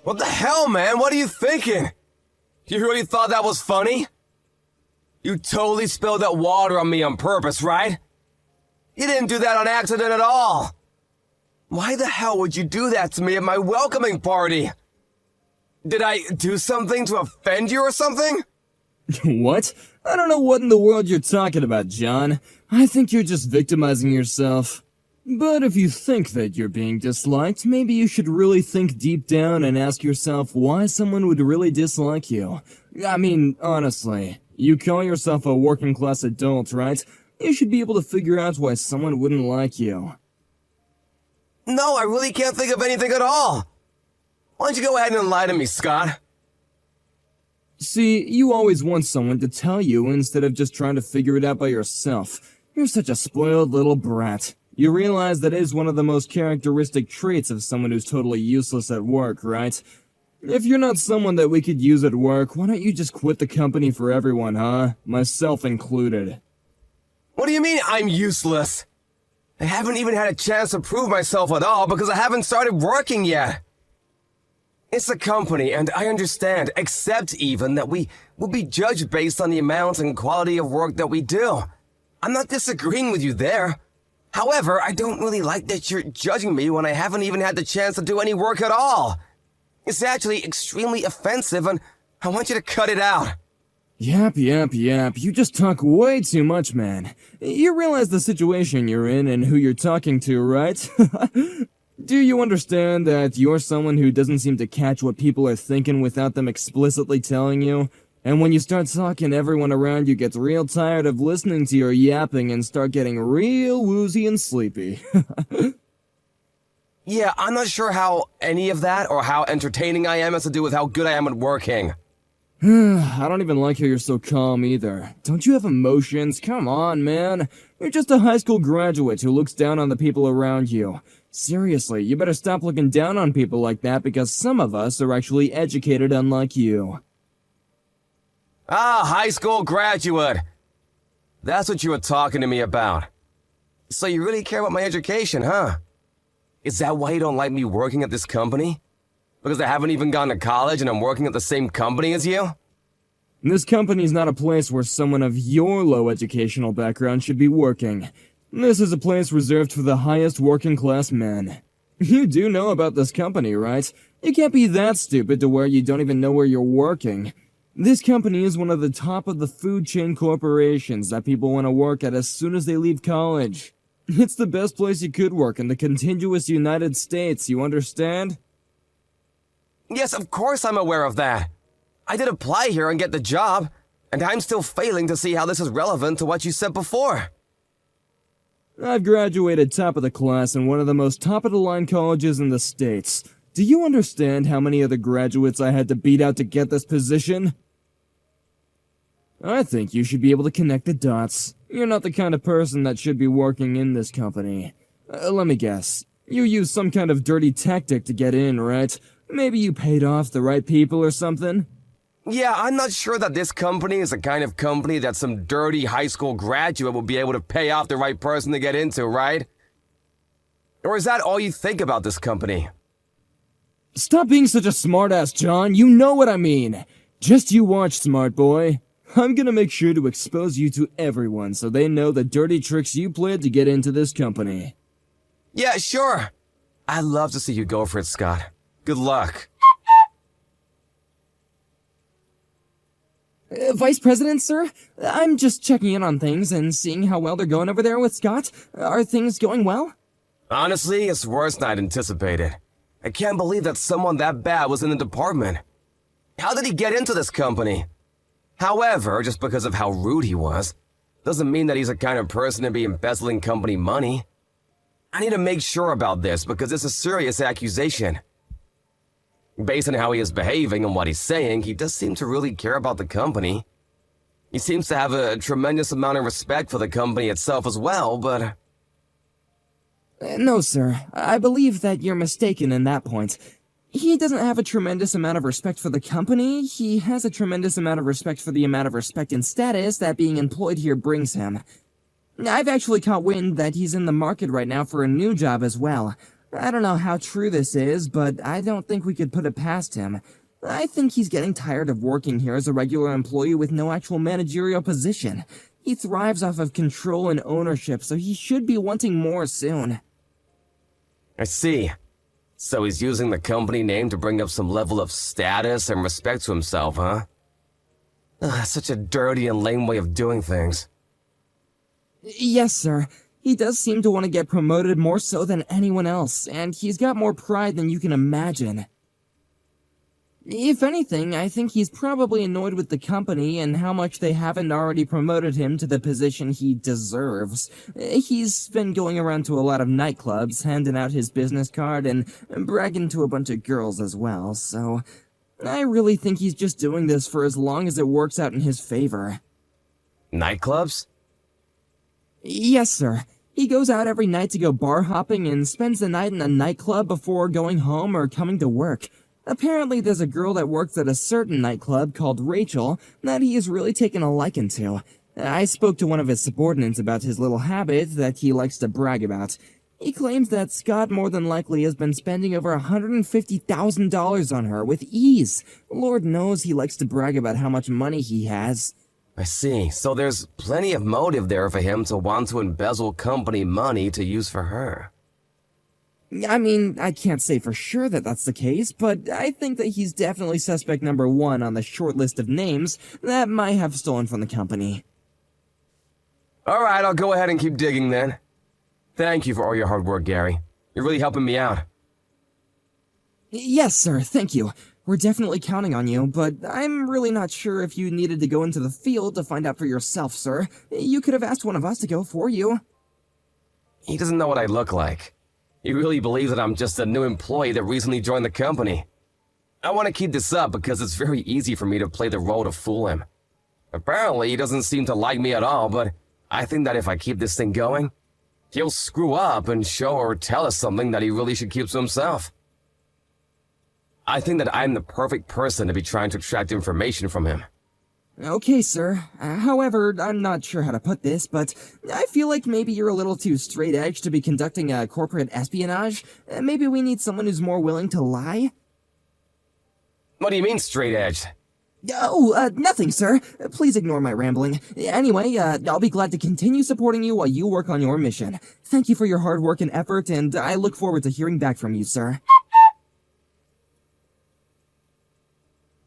What the hell, man? What are you thinking? You really thought that was funny? You totally spilled that water on me on purpose, right? You didn't do that on accident at all. Why the hell would you do that to me at my welcoming party? Did I do something to offend you or something? What? I don't know what in the world you're talking about, John. I think you're just victimizing yourself. But if you think that you're being disliked, maybe you should really think deep down and ask yourself why someone would really dislike you. I mean, honestly, you call yourself a working class adult, right? You should be able to figure out why someone wouldn't like you. No, I really can't think of anything at all. Why don't you go ahead and lie to me, Scott? See, you always want someone to tell you instead of just trying to figure it out by yourself. You're such a spoiled little brat. You realize that is one of the most characteristic traits of someone who's totally useless at work, right? If you're not someone that we could use at work, why don't you just quit the company for everyone, huh? Myself included. What do you mean I'm useless? I haven't even had a chance to prove myself at all because I haven't started working yet. It's a company, and I understand, accept even, that we will be judged based on the amount and quality of work that we do. I'm not disagreeing with you there. However, I don't really like that you're judging me when I haven't even had the chance to do any work at all. It's actually extremely offensive, and I want you to cut it out. Yap. You just talk way too much, man. You realize the situation you're in and who you're talking to, right? Do you understand that you're someone who doesn't seem to catch what people are thinking without them explicitly telling you? And when you start talking, everyone around you gets real tired of listening to your yapping and start getting real woozy and sleepy. Yeah, I'm not sure how any of that or how entertaining I am has to do with how good I am at working. I don't even like how you're so calm either. Don't you have emotions? Come on, man. You're just a high school graduate who looks down on the people around you. Seriously, you better stop looking down on people like that because some of us are actually educated unlike you. Ah, high school graduate. That's what you were talking to me about. So you really care about my education, huh? Is that why you don't like me working at this company? Because I haven't even gone to college and I'm working at the same company as you? This company's not a place where someone of your low educational background should be working. This is a place reserved for the highest working class men. You do know about this company, right? You can't be that stupid to where you don't even know where you're working. This company is one of the top of the food chain corporations that people want to work at as soon as they leave college. It's the best place you could work in the contiguous United States, you understand? Yes, of course I'm aware of that. I did apply here and get the job, and I'm still failing to see how this is relevant to what you said before. I've graduated top of the class in one of the most top-of-the-line colleges in the States. Do you understand how many other graduates I had to beat out to get this position? I think you should be able to connect the dots. You're not the kind of person that should be working in this company. Let me guess. You used some kind of dirty tactic to get in, right? Maybe you paid off the right people or something? Yeah, I'm not sure that this company is the kind of company that some dirty high school graduate will be able to pay off the right person to get into, right? Or is that all you think about this company? Stop being such a smartass, John. You know what I mean. Just you watch, smart boy. I'm gonna make sure to expose you to everyone so they know the dirty tricks you played to get into this company. Yeah, sure. I'd love to see you go for it, Scott. Good luck. Vice President, sir? I'm just checking in on things and seeing how well they're going over there with Scott. Are things going well? Honestly, it's worse than I'd anticipated. I can't believe that someone that bad was in the department. How did he get into this company? However, just because of how rude he was, doesn't mean that he's the kind of person to be embezzling company money. I need to make sure about this because it's a serious accusation. Based on how he is behaving and what he's saying, he does seem to really care about the company. He seems to have a tremendous amount of respect for the company itself as well, but... No, sir. I believe that you're mistaken in that point. He doesn't have a tremendous amount of respect for the company. He has a tremendous amount of respect for the amount of respect and status that being employed here brings him. I've actually caught wind that he's in the market right now for a new job as well. I don't know how true this is, but I don't think we could put it past him. I think he's getting tired of working here as a regular employee with no actual managerial position. He thrives off of control and ownership, so he should be wanting more soon. I see. So he's using the company name to bring up some level of status and respect to himself, huh? Such a dirty and lame way of doing things. Yes, sir. He does seem to want to get promoted more so than anyone else, and he's got more pride than you can imagine. If anything, I think he's probably annoyed with the company and how much they haven't already promoted him to the position he deserves. He's been going around to a lot of nightclubs, handing out his business card and bragging to a bunch of girls as well, so I really think he's just doing this for as long as it works out in his favor. Nightclubs? Yes, sir. He goes out every night to go bar hopping and spends the night in a nightclub before going home or coming to work. Apparently there's a girl that works at a certain nightclub called Rachel that he has really taken a liking to. I spoke to one of his subordinates about his little habit that he likes to brag about. He claims that Scott more than likely has been spending over $150,000 on her with ease. Lord knows he likes to brag about how much money he has. I see. So there's plenty of motive there for him to want to embezzle company money to use for her. I mean, I can't say for sure that that's the case, but I think that he's definitely suspect number one on the short list of names that might have stolen from the company. Alright, I'll go ahead and keep digging then. Thank you for all your hard work, Gary. You're really helping me out. Yes, sir, thank you. We're definitely counting on you, but I'm really not sure if you needed to go into the field to find out for yourself, sir. You could have asked one of us to go for you. He doesn't know what I look like. He really believes that I'm just a new employee that recently joined the company. I want to keep this up because it's very easy for me to play the role to fool him. Apparently, he doesn't seem to like me at all, but I think that if I keep this thing going, he'll screw up and show or tell us something that he really should keep to himself. I think that I'm the perfect person to be trying to extract information from him. Okay, sir. However, I'm not sure how to put this, but I feel like maybe you're a little too straight-edged to be conducting a corporate espionage. Maybe we need someone who's more willing to lie? What do you mean, straight-edged? Oh, nothing, sir. Please ignore my rambling. Anyway, I'll be glad to continue supporting you while you work on your mission. Thank you for your hard work and effort, and I look forward to hearing back from you, sir.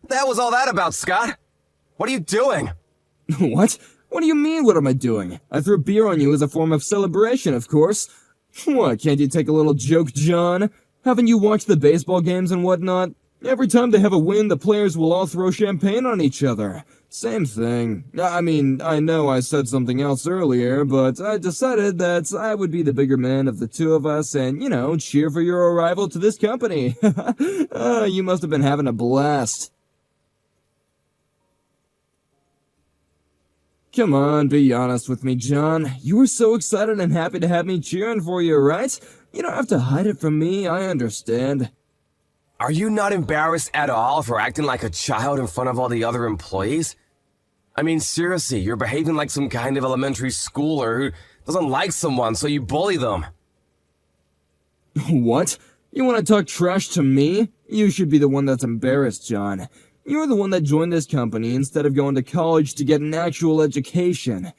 That was all that about, Scott. What are you doing? What? What do you mean, what am I doing? I threw beer on you as a form of celebration, of course. What, can't you take a little joke, John? Haven't you watched the baseball games and whatnot? Every time they have a win, the players will all throw champagne on each other. Same thing. I mean, I know I said something else earlier, but I decided that I would be the bigger man of the two of us and, you know, cheer for your arrival to this company. You must have been having a blast. Come on, be honest with me, John. You were so excited and happy to have me cheering for you, right? You don't have to hide it from me, I understand. Are you not embarrassed at all for acting like a child in front of all the other employees? I mean, seriously, you're behaving like some kind of elementary schooler who doesn't like someone, so you bully them. What? You want to talk trash to me? You should be the one that's embarrassed, John. You're the one that joined this company instead of going to college to get an actual education.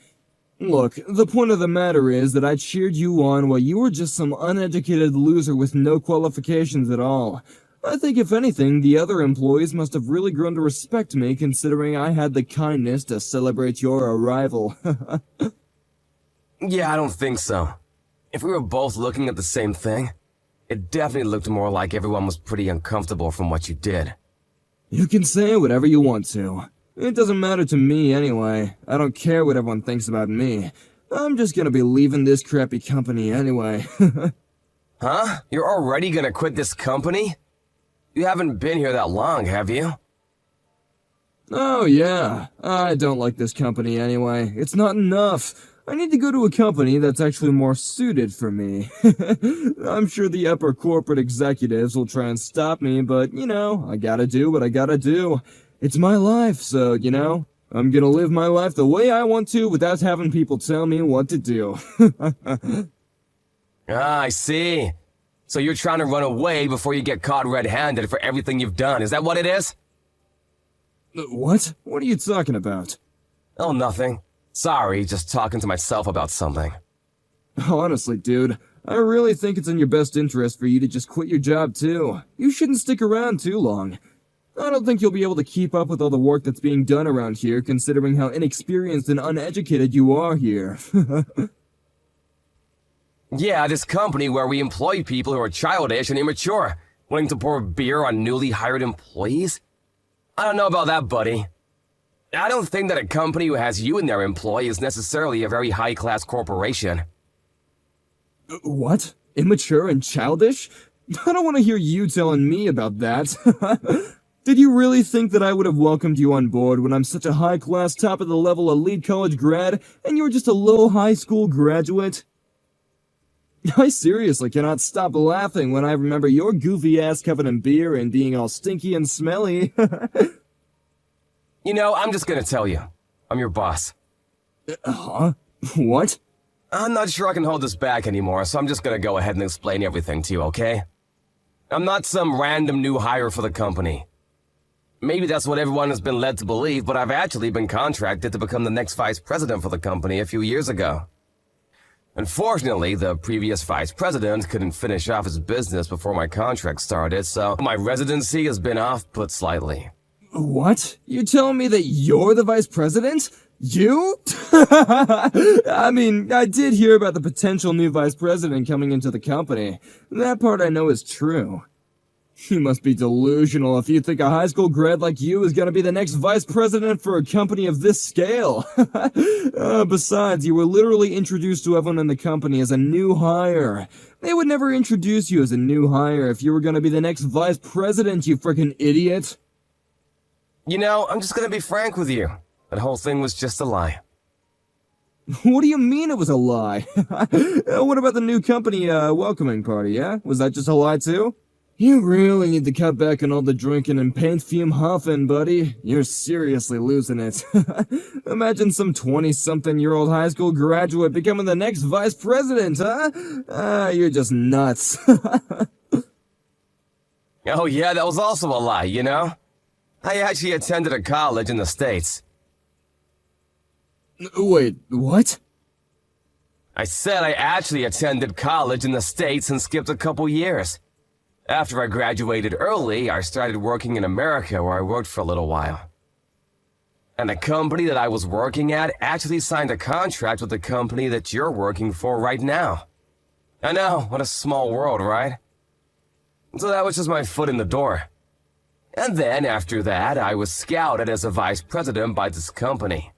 Look, the point of the matter is that I cheered you on while you were just some uneducated loser with no qualifications at all. I think if anything, the other employees must have really grown to respect me considering I had the kindness to celebrate your arrival. Yeah, I don't think so. If we were both looking at the same thing, it definitely looked more like everyone was pretty uncomfortable from what you did. You can say whatever you want to. It doesn't matter to me anyway. I don't care what everyone thinks about me. I'm just gonna be leaving this crappy company anyway. Huh? You're already gonna quit this company? You haven't been here that long, have you? Oh yeah, I don't like this company anyway. It's not enough. I need to go to a company that's actually more suited for me. I'm sure the upper corporate executives will try and stop me, but, you know, I gotta do what I gotta do. It's my life, so, you know, I'm gonna live my life the way I want to without having people tell me what to do. Ah, I see. So you're trying to run away before you get caught red-handed for everything you've done, is that what it is? What? What are you talking about? Oh, nothing. Sorry, just talking to myself about something. Honestly, dude, I really think it's in your best interest for you to just quit your job too. You shouldn't stick around too long. I don't think you'll be able to keep up with all the work that's being done around here, considering how inexperienced and uneducated you are here. Yeah, this company where we employ people who are childish and immature, willing to pour beer on newly hired employees? I don't know about that, buddy. I don't think that a company who has you in their employ is necessarily a very high-class corporation. What? Immature and childish? I don't want to hear you telling me about that. Did you really think that I would have welcomed you on board when I'm such a high-class, top-of-the-level elite college grad, and you're just a low high school graduate? I seriously cannot stop laughing when I remember your goofy ass covered in beer and being all stinky and smelly. You know, I'm just gonna tell you. I'm your boss. Huh? What? I'm not sure I can hold this back anymore, so I'm just gonna go ahead and explain everything to you, okay? I'm not some random new hire for the company. Maybe that's what everyone has been led to believe, but I've actually been contracted to become the next vice president for the company a few years ago. Unfortunately, the previous vice president couldn't finish off his business before my contract started, so my residency has been off-put slightly. What? You're telling me that you're the vice president? You? I mean, I did hear about the potential new vice president coming into the company. That part I know is true. You must be delusional if you think a high school grad like you is gonna be the next vice president for a company of this scale. Besides, you were literally introduced to everyone in the company as a new hire. They would never introduce you as a new hire if you were gonna be the next vice president, you frickin' idiot. You know, I'm just gonna be frank with you. That whole thing was just a lie. What do you mean it was a lie? What about the new company, welcoming party, yeah? Was that just a lie too? You really need to cut back on all the drinking and paint fume huffing, buddy. You're seriously losing it. Imagine some 20-something-year-old high school graduate becoming the next vice president, huh? You're just nuts. Oh yeah, that was also a lie, you know? I actually attended a college in the States. Wait, what? I said I actually attended college in the States and skipped a couple years. After I graduated early, I started working in America where I worked for a little while. And the company that I was working at actually signed a contract with the company that you're working for right now. I know, what a small world, right? So that was just my foot in the door. And then after that, I was scouted as a vice president by this company.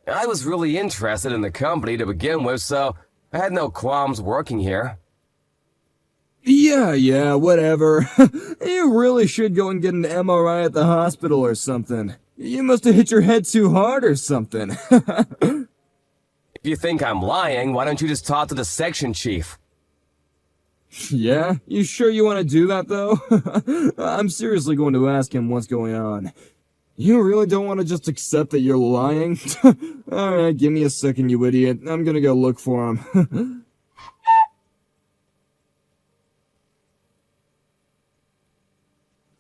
I was really interested in the company to begin with, so I had no qualms working here. Yeah, whatever. You really should go and get an MRI at the hospital or something. You must have hit your head too hard or something. If you think I'm lying, why don't you just talk to the section chief? Yeah? You sure you want to do that, though? I'm seriously going to ask him what's going on. You really don't want to just accept that you're lying? Alright, give me a second, you idiot. I'm gonna go look for him.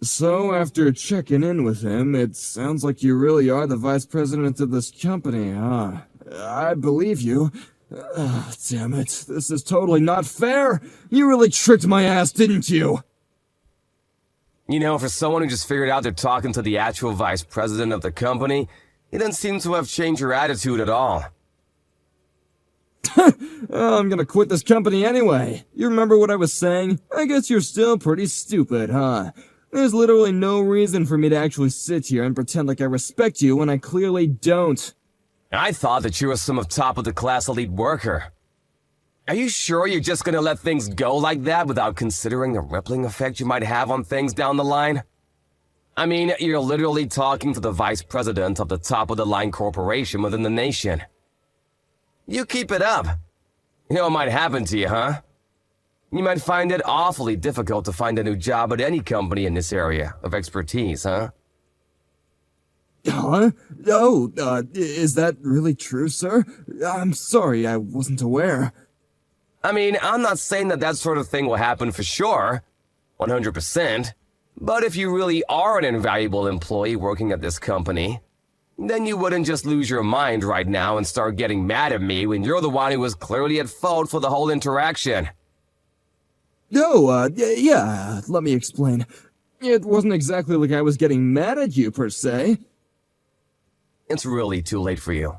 So, after checking in with him, it sounds like you really are the vice president of this company, huh? I believe you. Damn it, this is totally not fair! You really tricked my ass, didn't you? You know, for someone who just figured out they're talking to the actual vice president of the company, you don't seem to have changed your attitude at all. I'm gonna quit this company anyway. You remember what I was saying? I guess you're still pretty stupid, huh? There's literally no reason for me to actually sit here and pretend like I respect you when I clearly don't. I thought that you were some top-of-the-class elite worker. Are you sure you're just gonna let things go like that without considering the rippling effect you might have on things down the line? I mean, you're literally talking to the vice president of the top-of-the-line corporation within the nation. You keep it up. You know what might happen to you, huh? You might find it awfully difficult to find a new job at any company in this area of expertise, huh? Huh? Oh, is that really true, sir? I'm sorry, I wasn't aware. I mean, I'm not saying that that sort of thing will happen for sure, 100%, but if you really are an invaluable employee working at this company, then you wouldn't just lose your mind right now and start getting mad at me when you're the one who was clearly at fault for the whole interaction. No, yeah, let me explain. It wasn't exactly like I was getting mad at you, per se. It's really too late for you.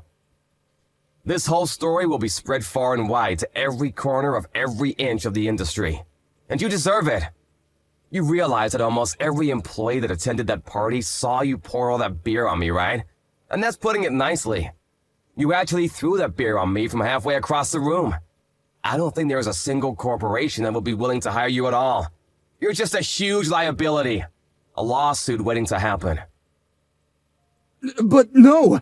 This whole story will be spread far and wide to every corner of every inch of the industry. And you deserve it. You realize that almost every employee that attended that party saw you pour all that beer on me, right? And that's putting it nicely. You actually threw that beer on me from halfway across the room. I don't think there's a single corporation that will be willing to hire you at all. You're just a huge liability. A lawsuit waiting to happen. But no!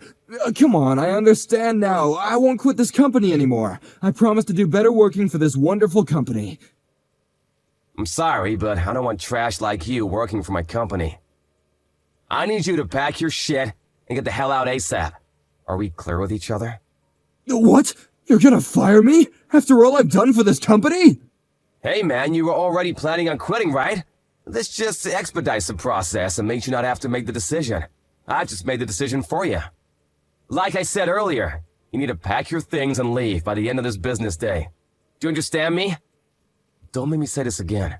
Come on, I understand now. I won't quit this company anymore. I promise to do better working for this wonderful company. I'm sorry, but I don't want trash like you working for my company. I need you to pack your shit and get the hell out ASAP. Are we clear with each other? What? You're gonna fire me? After all I've done for this company? Hey man, you were already planning on quitting, right? This just expedites the process and makes you not have to make the decision. I just made the decision for you. Like I said earlier, you need to pack your things and leave by the end of this business day. Do you understand me? Don't make me say this again.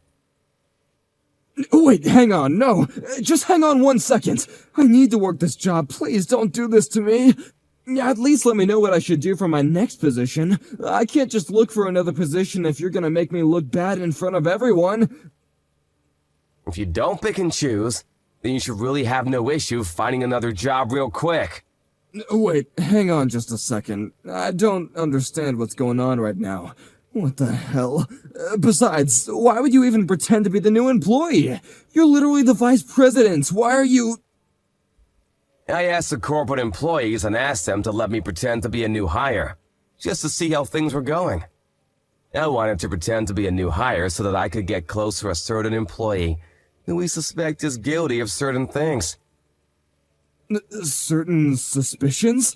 Wait, hang on, no. Just hang on 1 second. I need to work this job. Please don't do this to me. At least let me know what I should do for my next position. I can't just look for another position if you're gonna make me look bad in front of everyone. If you don't pick and choose, then you should really have no issue finding another job real quick. Wait, hang on just a second. I don't understand what's going on right now. What the hell? Besides, why would you even pretend to be the new employee? You're literally the vice president. Why are you... I asked the corporate employees and asked them to let me pretend to be a new hire, just to see how things were going. I wanted to pretend to be a new hire so that I could get close to a certain employee who we suspect is guilty of certain things. Certain suspicions?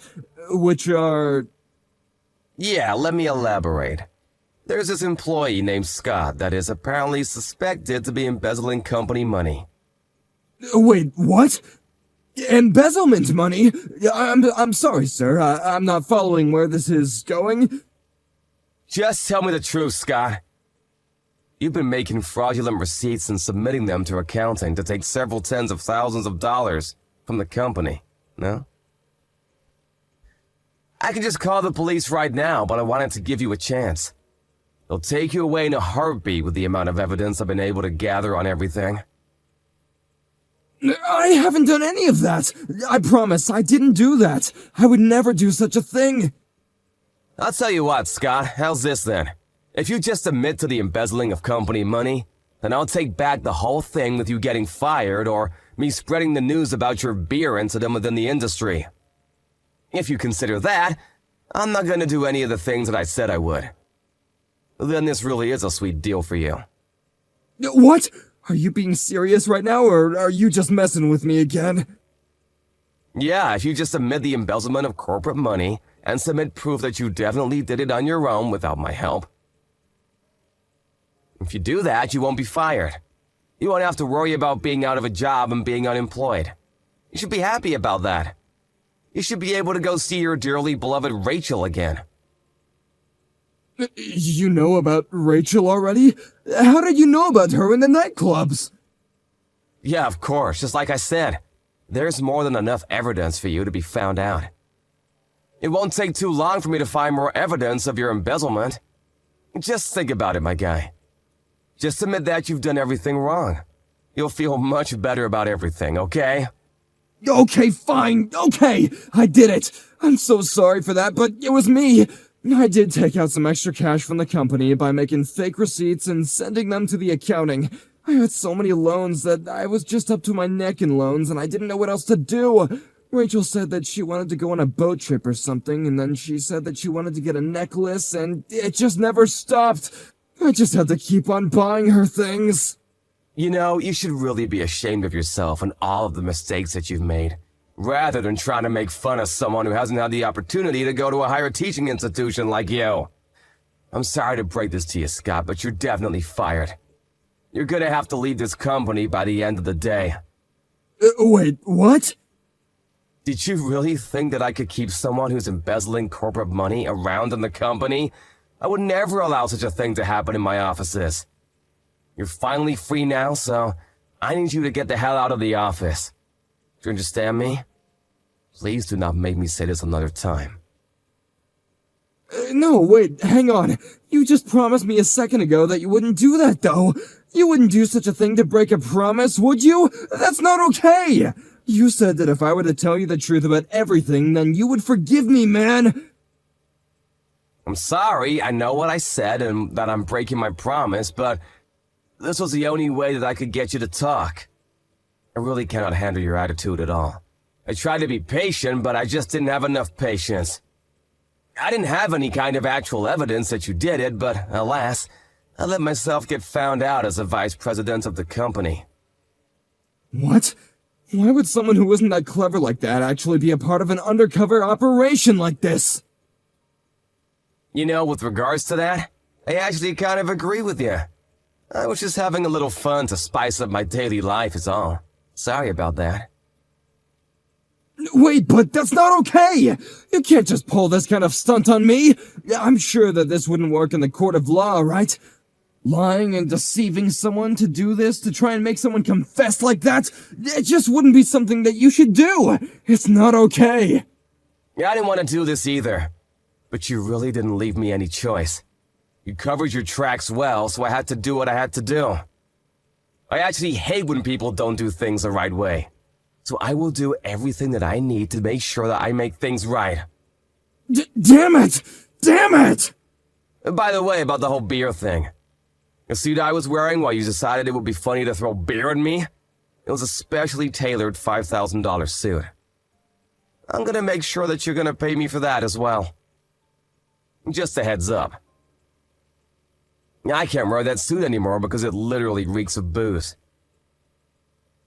Which are... Yeah, let me elaborate. There's this employee named Scott that is apparently suspected to be embezzling company money. Wait, what? Embezzlement money? I'm sorry, sir. I'm not following where this is going. Just tell me the truth, Scott. You've been making fraudulent receipts and submitting them to accounting to take several tens of thousands of dollars from the company, no? I can just call the police right now, but I wanted to give you a chance. They'll take you away in a heartbeat with the amount of evidence I've been able to gather on everything. I haven't done any of that. I promise, I didn't do that. I would never do such a thing. I'll tell you what, Scott, how's this then? If you just admit to the embezzling of company money, then I'll take back the whole thing with you getting fired or me spreading the news about your beer incident within the industry. If you consider that, I'm not gonna do any of the things that I said I would. Then this really is a sweet deal for you. What? Are you being serious right now, or are you just messing with me again? Yeah, if you just admit the embezzlement of corporate money and submit proof that you definitely did it on your own without my help. If you do that, you won't be fired. You won't have to worry about being out of a job and being unemployed. You should be happy about that. You should be able to go see your dearly beloved Rachel again. You know about Rachel already? How did you know about her in the nightclubs? Yeah, of course, just like I said. There's more than enough evidence for you to be found out. It won't take too long for me to find more evidence of your embezzlement. Just think about it, my guy. Just admit that you've done everything wrong. You'll feel much better about everything, okay? Okay, fine, okay, I did it. I'm so sorry for that, but it was me. I did take out some extra cash from the company by making fake receipts and sending them to the accounting. I had so many loans that I was just up to my neck in loans and I didn't know what else to do. Rachel said that she wanted to go on a boat trip or something, and then she said that she wanted to get a necklace, and it just never stopped. I just had to keep on buying her things. You know, you should really be ashamed of yourself and all of the mistakes that you've made, rather than trying to make fun of someone who hasn't had the opportunity to go to a higher teaching institution like you. I'm sorry to break this to you, Scott, but you're definitely fired. You're gonna have to leave this company by the end of the day. Wait, what? Did you really think that I could keep someone who's embezzling corporate money around in the company? I would never allow such a thing to happen in my offices. You're finally free now, so I need you to get the hell out of the office. Do you understand me? Please do not make me say this another time. No, wait, hang on. You just promised me a second ago that you wouldn't do that, though. You wouldn't do such a thing to break a promise, would you? That's not okay! You said that if I were to tell you the truth about everything, then you would forgive me, man! I'm sorry, I know what I said and that I'm breaking my promise, but this was the only way that I could get you to talk. I really cannot handle your attitude at all. I tried to be patient, but I just didn't have enough patience. I didn't have any kind of actual evidence that you did it, but alas, I let myself get found out as the vice president of the company. What? Why would someone who isn't that clever like that actually be a part of an undercover operation like this? You know, with regards to that, I actually kind of agree with you. I was just having a little fun to spice up my daily life is all. Sorry about that. Wait, but that's not okay! You can't just pull this kind of stunt on me! I'm sure that this wouldn't work in the court of law, right? Lying and deceiving someone to do this, to try and make someone confess like that, it just wouldn't be something that you should do! It's not okay! Yeah, I didn't want to do this either. But you really didn't leave me any choice. You covered your tracks well, so I had to do what I had to do. I actually hate when people don't do things the right way. So I will do everything that I need to make sure that I make things right. Damn it! Damn it! By the way, about the whole beer thing. The suit I was wearing while you decided it would be funny to throw beer at me? It was a specially tailored $5,000 suit. I'm gonna make sure that you're gonna pay me for that as well. Just a heads up. I can't wear that suit anymore because it literally reeks of booze.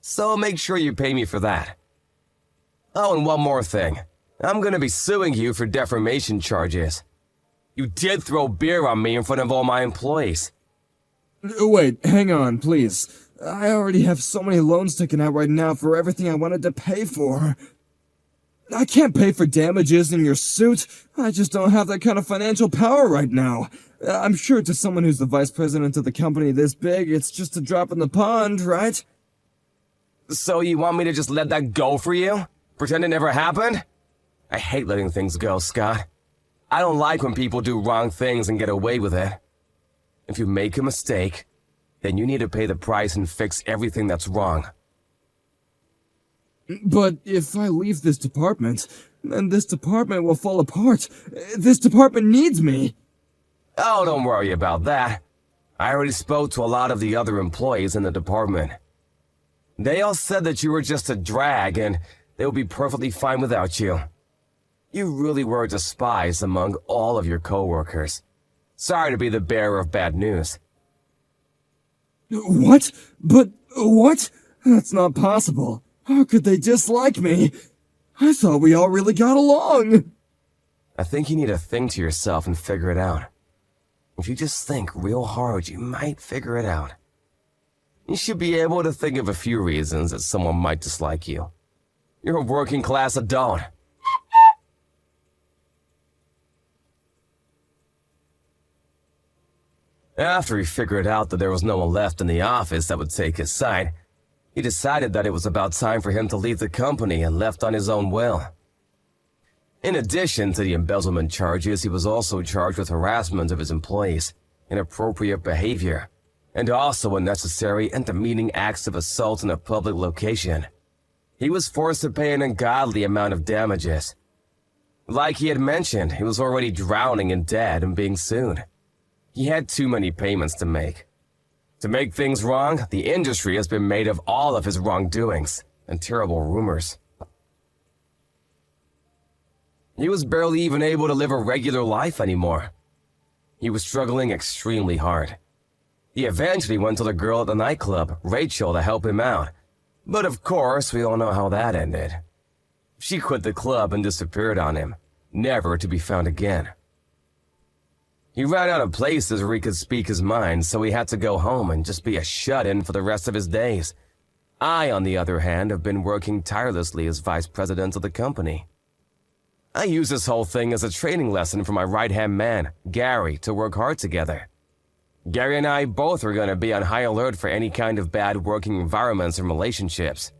So make sure you pay me for that. Oh, and one more thing. I'm gonna be suing you for defamation charges. You did throw beer on me in front of all my employees. Wait, hang on, please. I already have so many loans taken out right now for everything I wanted to pay for. I can't pay for damages in your suit. I just don't have that kind of financial power right now. I'm sure to someone who's the vice president of the company this big, it's just a drop in the pond, right? So you want me to just let that go for you? Pretend it never happened? I hate letting things go, Scott. I don't like when people do wrong things and get away with it. If you make a mistake, then you need to pay the price and fix everything that's wrong. But if I leave this department, then this department will fall apart. This department needs me. Oh, don't worry about that. I already spoke to a lot of the other employees in the department. They all said that you were just a drag and they would be perfectly fine without you. You really were a despise among all of your coworkers. Sorry to be the bearer of bad news. What? But what? That's not possible. How could they dislike me? I thought we all really got along. I think you need to think to yourself and figure it out. If you just think real hard, you might figure it out. You should be able to think of a few reasons that someone might dislike you. You're a working-class adult. After he figured out that there was no one left in the office that would take his side, he decided that it was about time for him to leave the company and left on his own will. In addition to the embezzlement charges, he was also charged with harassment of his employees, inappropriate behavior, and also unnecessary and demeaning acts of assault in a public location. He was forced to pay an ungodly amount of damages. Like he had mentioned, he was already drowning in debt and being sued. He had too many payments to make. To make things wrong, the industry has been made of all of his wrongdoings and terrible rumors. He was barely even able to live a regular life anymore. He was struggling extremely hard. He eventually went to the girl at the nightclub, Rachel, to help him out. But of course, we all know how that ended. She quit the club and disappeared on him, never to be found again. He ran out of places where he could speak his mind, so he had to go home and just be a shut-in for the rest of his days. I, on the other hand, have been working tirelessly as vice president of the company. I use this whole thing as a training lesson for my right-hand man, Gary, to work hard together. Gary and I both are going to be on high alert for any kind of bad working environments and relationships.